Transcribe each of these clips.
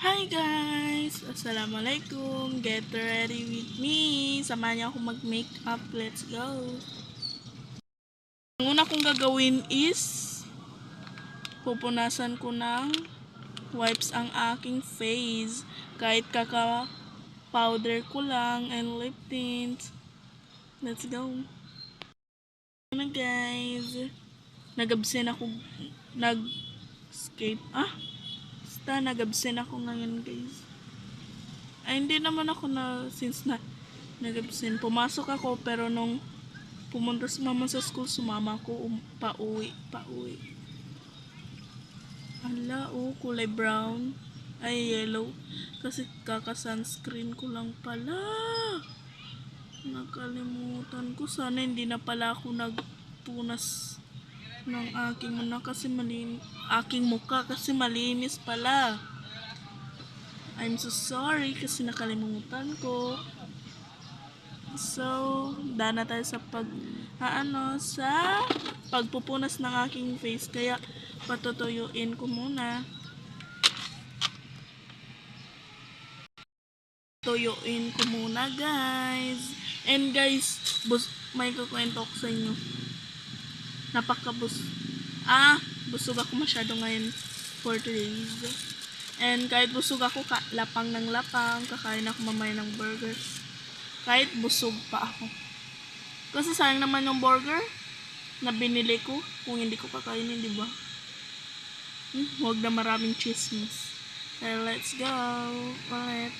Hi guys! Assalamualaikum! Get ready with me! Samahan niyo ako mag-makeup. Let's go! Ang una kong gagawin is pupunasan ko ng wipes ang aking face. Kahit kaka-powder ko lang and lip tint. Let's go! Ano guys? Nag-absent ako. Nag-escape. Basta nag-absent ako ngayon guys. Ay, hindi naman ako since nag-absent. Pumasok ako, pero nung pumunta si mama sa school, sumama ako pauwi. Ala, kulay brown. Ay, yellow. Kasi kaka-sunscreen ko lang pala. Nakalimutan ko. Sana hindi na pala ako nagpunas ng aking mukha kasi malinis pala. I'm so sorry kasi nakalimutan ko. So, dana tayo sa pagpupunas ng aking face. Kaya, patutuyuin ko muna. Tuyuin ko muna, guys. And guys, may kukwento ko sa inyo. Busog ako masyado ngayon for today's. And kahit busog ako, lapang ng lapang, kakain ako mamaya ng burger. Kahit busog pa ako. Kasi sayang naman yung burger na binili ko kung hindi ko kakainin, di ba? Huwag na maraming chismis. So, let's go. Ulit.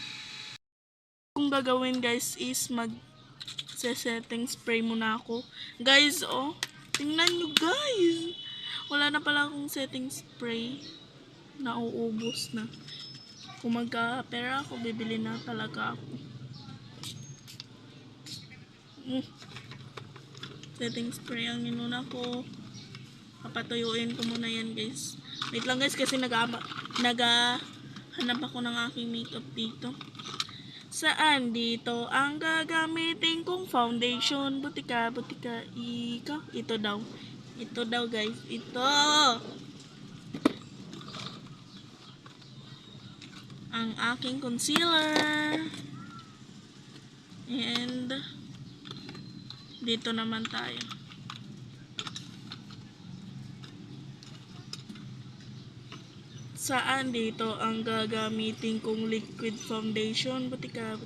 Kung gagawin guys is setting spray muna ako. Guys, tingnan nyo guys. Wala na pala akong setting spray. Nauubos na. Kung magka-pera ako, bibili na talaga ako. Setting spray ang inuna ko. Papatuyuin ko muna yan guys. Wait lang guys kasi naghahanap ako ng aking makeup dito. Saan dito ang gagamitin kong foundation? Butika. Ito daw guys. Ito. Ang aking concealer. And dito naman tayo. Saan dito ang gagamitin kong liquid foundation? Butika.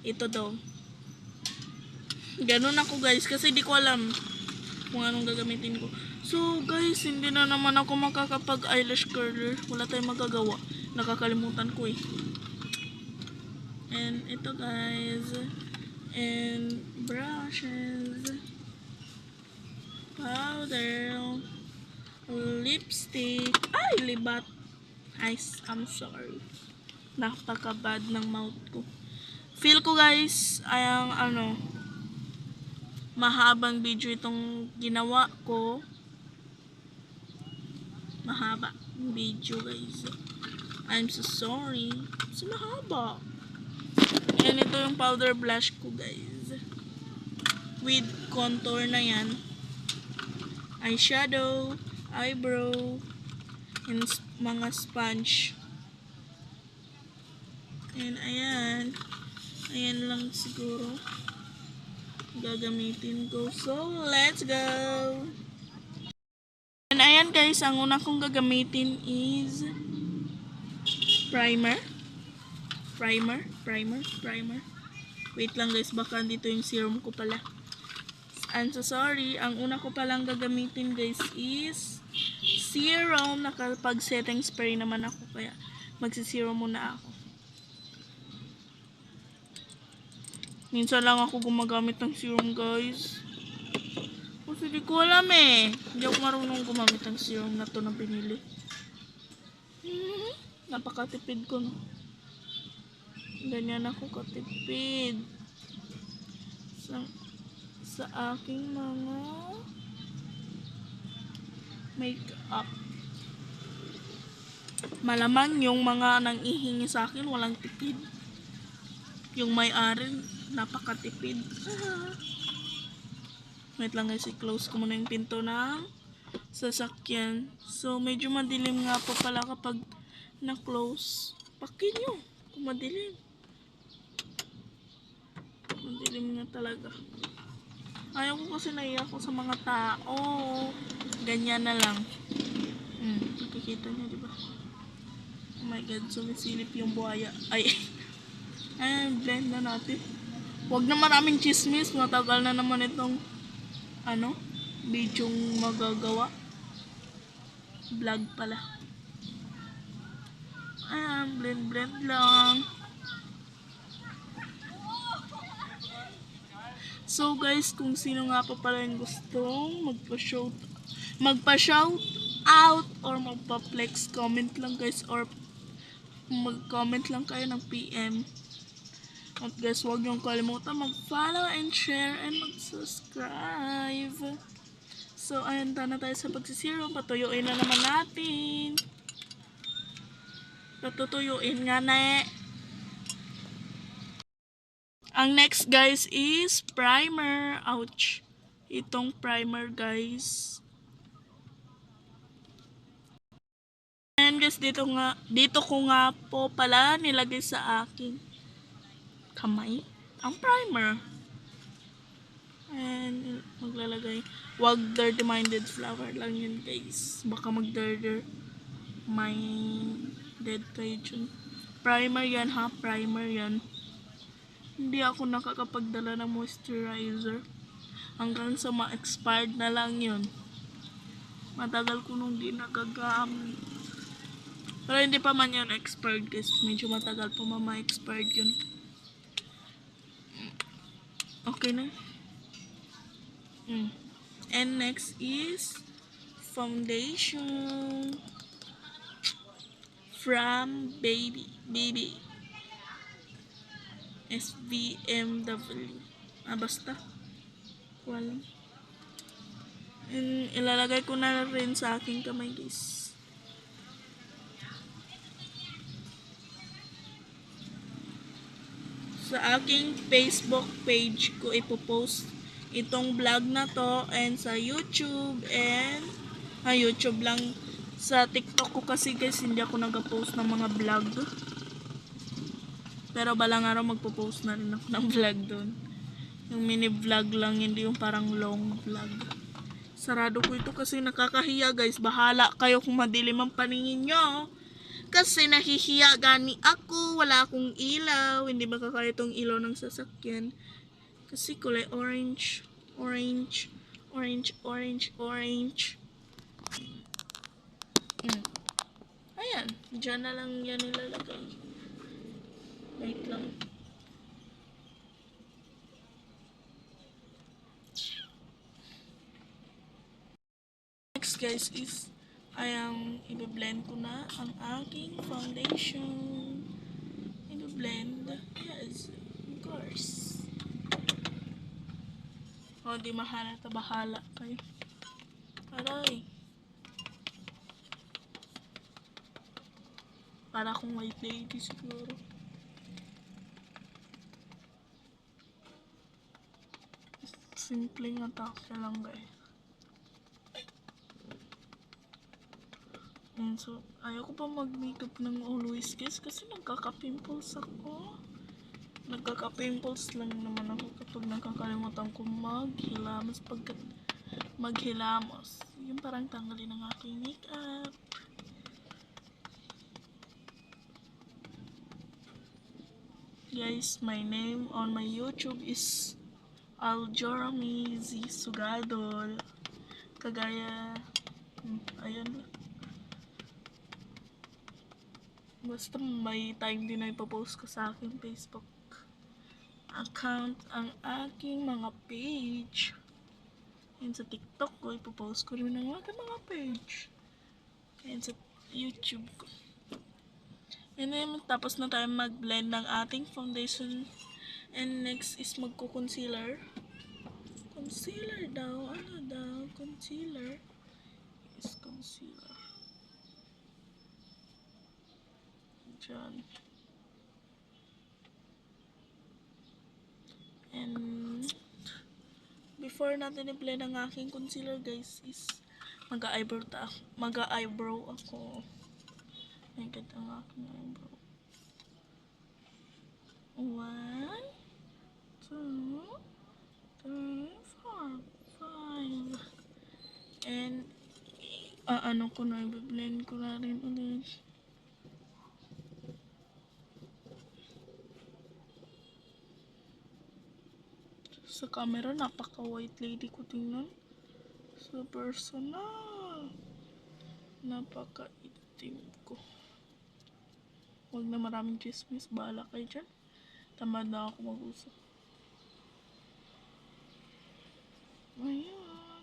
Ito daw. Ganun ako guys kasi di ko alam kung anong gagamitin ko. So guys, hindi na naman ako makakapag eyelash curler. Wala tayong magagawa. Nakakalimutan ko eh. And ito guys. And brushes. Powder. Lipstick. Ay, libat. I'm sorry. Napaka-bad ng mouth ko. Feel ko guys, mahabang video itong ginawa ko. Mahaba video guys. I'm so sorry. Kasi mahaba. And ito yung powder blush ko guys. With contour na yan. Eyeshadow, eyebrow, and mga sponge. And ayan lang siguro gagamitin ko. So, let's go! And ayan guys, ang una kong gagamitin is primer. Wait lang guys, baka dito yung serum ko pala. I'm so sorry. Ang una ko palang gagamitin guys is serum. Nakapag-setting spray naman ako, kaya magsiserum muna ako. Minsan lang ako gumagamit ng serum guys. Kasi di ko alam eh. Hindi ako marunong gumamit ng serum na to na pinili. Napakatipid ko no. Ganyan ako katipid. Sa aking mga makeup. Malamang yung mga nang ihingi sa akin walang tipid. Yung may-ari napakatipid. Wait lang guys, i-close ko muna yung pinto ng sasakyan. So, medyo madilim nga po pala kapag na-close. Pakin nyo kung madilim. Madilim na talaga. Ayaw ko kasi naiyak ko sa mga tao. Ganyan na lang. Nakikita nyo, diba? Oh my God, sumisilip yung buhaya. Ay, blend na natin. Huwag na maraming chismis. Matagal na naman itong, bidyong magagawa. Vlog pala. Blend lang. So guys, kung sino nga pa pala yung gustong magpa-shout out or magpa-flex, comment lang guys, or mag-comment lang kayo ng PM. At guys, huwag niyong kalimutan mag-follow and share and mag-subscribe. So ayun, na tayo sa pagsisiro. Patuyuin na naman natin. Patutuyuin nga na Ang next guys is primer. Ouch. Itong primer guys. And guys, dito ko nga po pala nilagay sa aking kamay ang primer. And maglalagay. Wag dirty minded flower lang yun guys. Baka mag-dirty minded kayo dyan. Primer yan ha, primer yan. Hindi ako nakakapagdala ng moisturizer. Hanggang sa ma-expired na lang yun. Matagal ko nung di nagagamit. Pero hindi pa man yun expired guys. Medyo matagal pa ma-expired yun. Okay na. And next is foundation from Baby SVMW. Basta. Walang. And ilalagay ko na rin sa aking kamay guys. Sa aking Facebook page ko ipopost itong vlog na to, and sa YouTube, and YouTube lang. Sa TikTok ko kasi guys hindi ako nag-post ng mga vlog, pero balang araw magpo-post na rin ako ng vlog doon. Yung mini vlog lang, hindi yung parang long vlog. Sarado ko ito kasi nakakahiya guys. Bahala kayo kung madilim ang paningin nyo, kasi nahihiya gani ako. Wala akong ilaw. Hindi makakaya itong ilaw ng sasakyan kasi kulay orange. Ayan, dyan na lang yan nilalagay. Wait lang. Next guys is i-blend ko na ang aking foundation. I-blend. Yes, of course. Di mahalata, bahala kayo. Aray. Para akong white lady siguro. Simpleng atake lang guys. And so, ayoko pa mag-makeup ng always guys kasi nagkaka-pimples ako. Nagkaka-pimples lang naman ako kapag nakakalimutan ko maghilamos. Pagkat maghilamos, yung parang tanggalin ng aking makeup. Guys, my name on my YouTube is Aljorami Z Sugadol. Kagaya, ayan. Basta may time din na ipopost ko sa aking Facebook account ang aking mga page. And sa TikTok ko, ipopost ko rin ang aking mga page. And sa YouTube ko. And then, tapos na tayo mag-blend ng ating foundation. And next is magko-concealer. Concealer daw. Ano daw? Concealer. Is concealer. Diyan. And before natin i-blend ang aking concealer guys is Mag-eyebrow ako. Ay, ganda ang aking eyebrow. 1, 2, 3, 4, 5. And, ano ko na, i-blend ko na rin ulit. Sa camera, napaka-white lady ko tingnan. Sa personal, napaka-itim ko. Huwag na maraming chismis, bahala kayo dyan. Tamad na ako mag-usap. Ayan.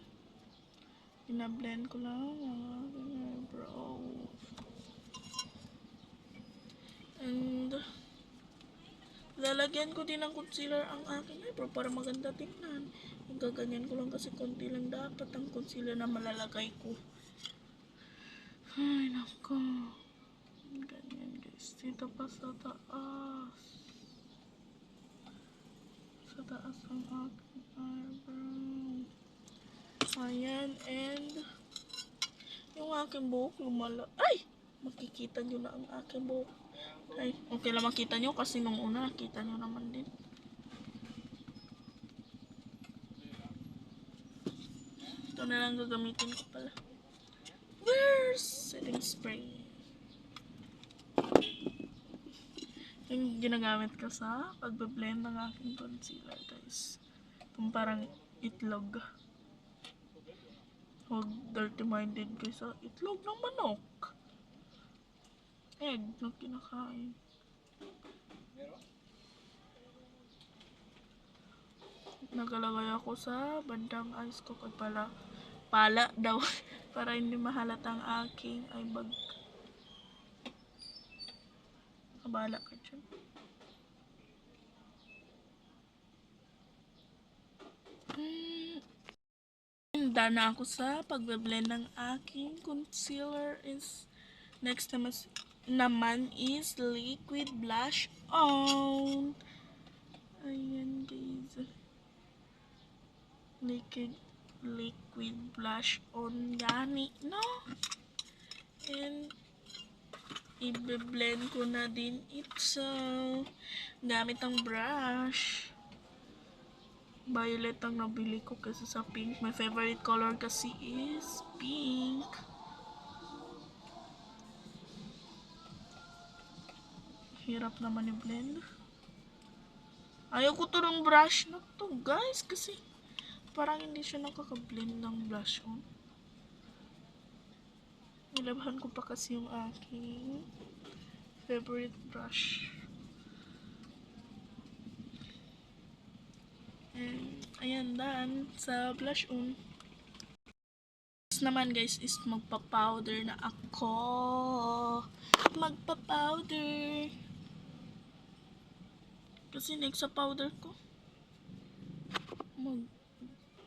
Ina-blend ko lang ang aking eyebrow. And, lalagyan ko din ng concealer ang aking eyebrow para maganda tingnan. Gaganyan ko lang kasi konti lang dapat ang concealer na malalagay ko. Ay, nako. Ganyan guys. Dito pa sa taas. Sa taas ang aking eyebrow. Ayan, and yung aking buhok ay! Makikita nyo na ang aking buhok. Ay, okay lang makita nyo kasi nung una nakita nyo naman din. Ito na lang gagamitin ko pala. Where's setting spray? Yung ginagamit ko sa pagbe-blend ng aking concealer, guys. Itong parang itlog. Huwag dirty-minded kayo sa itlog ng manok. Egg na kinakain. Nagalagay ako sa bandang eyes ko kag pala daw para hindi mahalata ang aking eye bag. Kabala ka dyan. Handa na ako sa pagbe-blend ng aking concealer. Next naman is liquid blush on. Ayan guys. Liquid blush on gani, no? And i-blend ko na din ito gamit ang brush. Violet ang nabili ko kasi sa pink. My favorite color kasi is pink. Hirap naman i-blend. Ayaw ko to ng brush na to guys kasi parang hindi siya nakaka-blend ng blush on. Nilabahan ko pa kasi yung aking favorite brush. And ayan, done sa blush on. Next naman guys is magpa-powder na ako. Magpa-powder. Kasi next sa powder ko,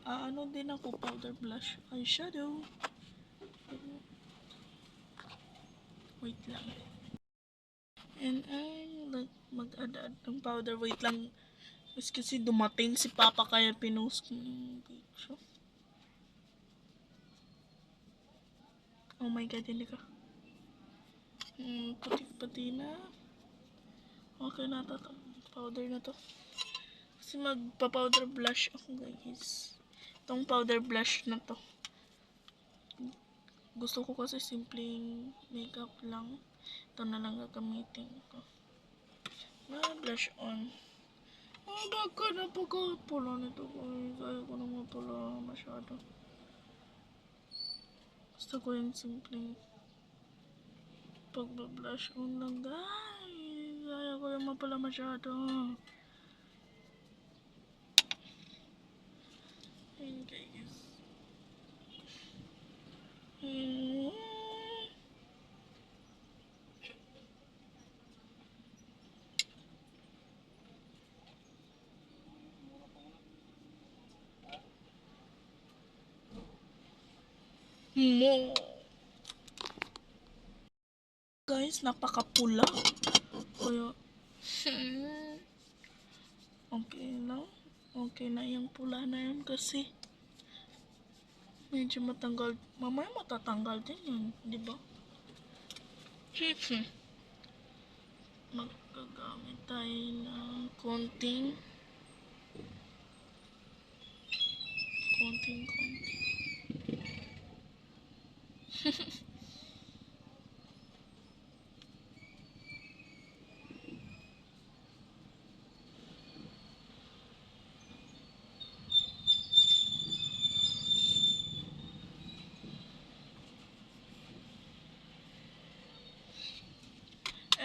ano din ako, powder blush, eyeshadow. Wait lang. And mag-add ng powder. Wait lang. Kasi dumating si Papa kaya pinost ko yung picture. Oh my god, hindi ka. Puti-puti na. Okay na to. Powder na to. Kasi magpa-powder blush ako guys. Itong powder blush na to. Gusto ko kasi simpleng makeup lang. Ito na lang gagamitin ko. Blush on. Baka na pagkapula nito guys. Ayaw ko na mapula masyado. Gusto ko yung simpleng pag-blush on lang guys. Ayaw ko yung mapula masyado. Ayan guys. Guys, napakapula. Kaya okay lang. Okay na yung pula na yun kasi Medyo matanggal. Mamaya matatanggal din yun, di ba? Magagamit tayo ng konting.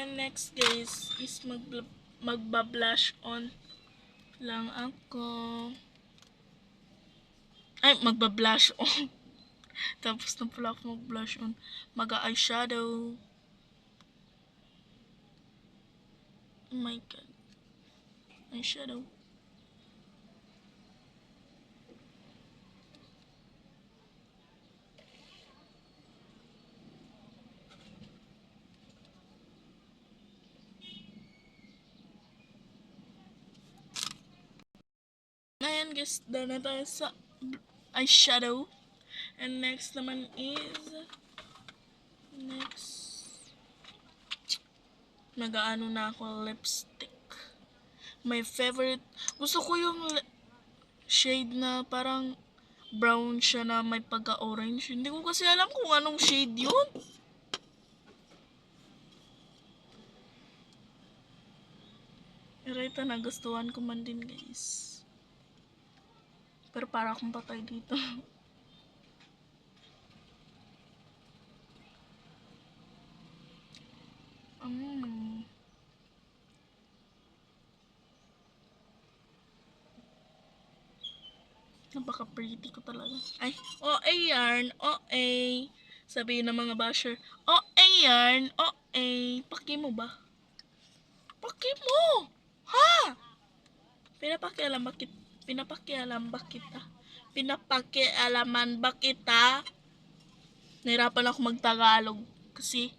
And next guys is magba-blush on lang ako. Ay, magba-blush on. Tapos na pala ako mag-blush on. Mag-eyeshadow. Oh my god. Eyeshadow. Ayan guys, done na tayo sa eyeshadow. And next naman is mag-aano na ako lipstick. My favorite, gusto ko yung shade na parang brown siya na may pagka-orange. Hindi ko kasi alam kung anong shade yun. Pero ito nagustuhan ko man din guys. Pero para akong patay dito. Napaka-pretty ko talaga. Ay, OA yarn, OA. Sabihin ng mga basher, OA yarn, OA. Paki mo ba? Paki mo! Ha? Pinapakialaman ba kita? Nahirapan ako mag-Tagalog kasi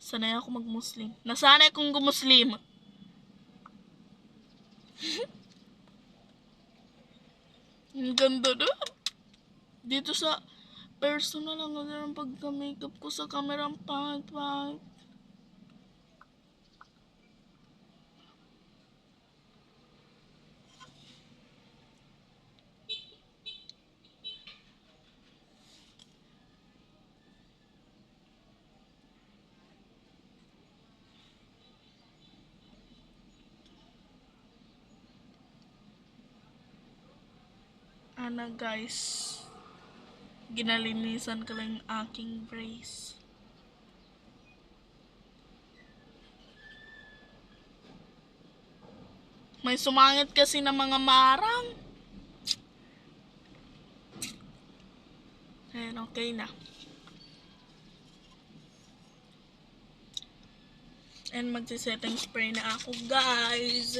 sanay ako mag-Muslim. Nasanay akong gumuslim. Ang ganda na. Dito sa personal ang ganda ng pagka-makeup ko sa camera ang pangit. Ana guys, ginalinisan ko lang yung aking brace. May sumangit kasi ng mga marang. Ayan, okay na. And magsisetting spray na ako guys.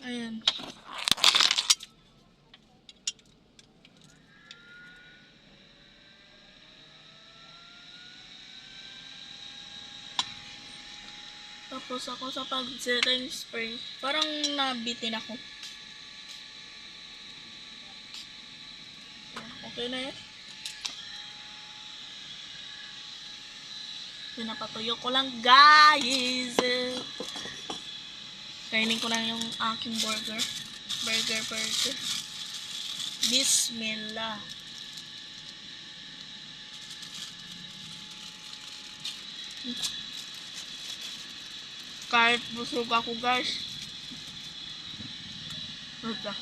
Ayan. Tapos ako sa pag-setting spray, parang nabitin ako. Okay na yan. Pinapatuyo ko lang guys. Kainin ko lang yung aking burger. Burger. Bismillah. Kahit busog ako guys. Ito.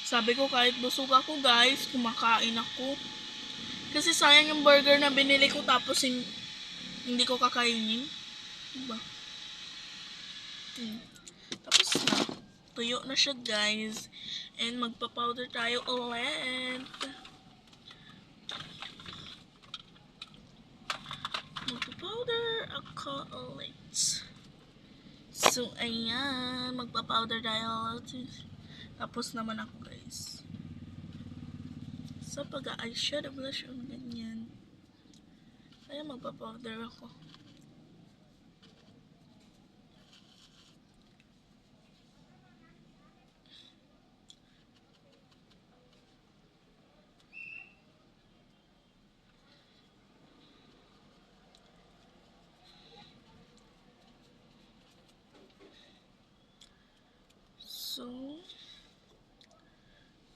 Sabi ko kahit busog ako guys, kumakain ako. Kasi sayang yung burger na binili ko tapos hindi ko kakainin. Diba? Tapos na. Tuyo na siya guys. And magpa-powder tayo ulit. Magpa-powder ako ulit. So, ayan. Magpa-powder tayo ulit. Tapos naman ako guys. Sa pag-eyeshadow blush on ganyan. Kaya magpa-powder ako. So,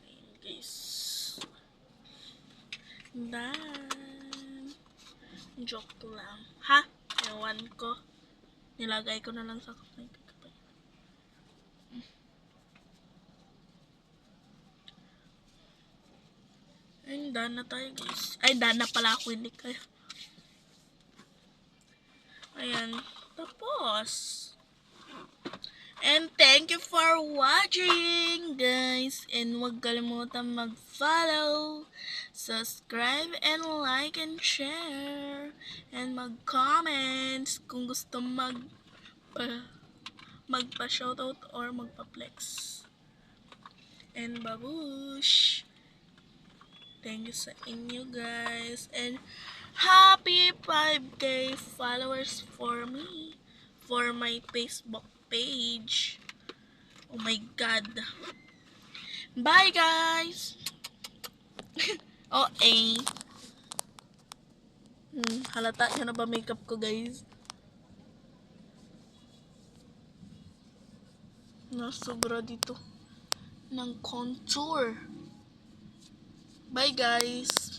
ayun guys. Dan. Joke lang. Ha? Ewan ko. Nilagay ko na lang sa kamay ko. Ayun, done na tayo guys. Ay, done na pala ako, hindi kayo. Ayan. Tapos. And thank you for watching, guys. And huwag kalimutan mag-follow, subscribe, and like, and share. And mag-comments kung gusto magpa-shoutout or magpa-flex. And babush! Thank you sa inyo, guys. And happy 5K followers for me. For my Facebook page. Oh my God. Bye, guys. Okay. Halata nyo na ba makeup ko, guys? Nasobra dito ng contour. Bye, guys.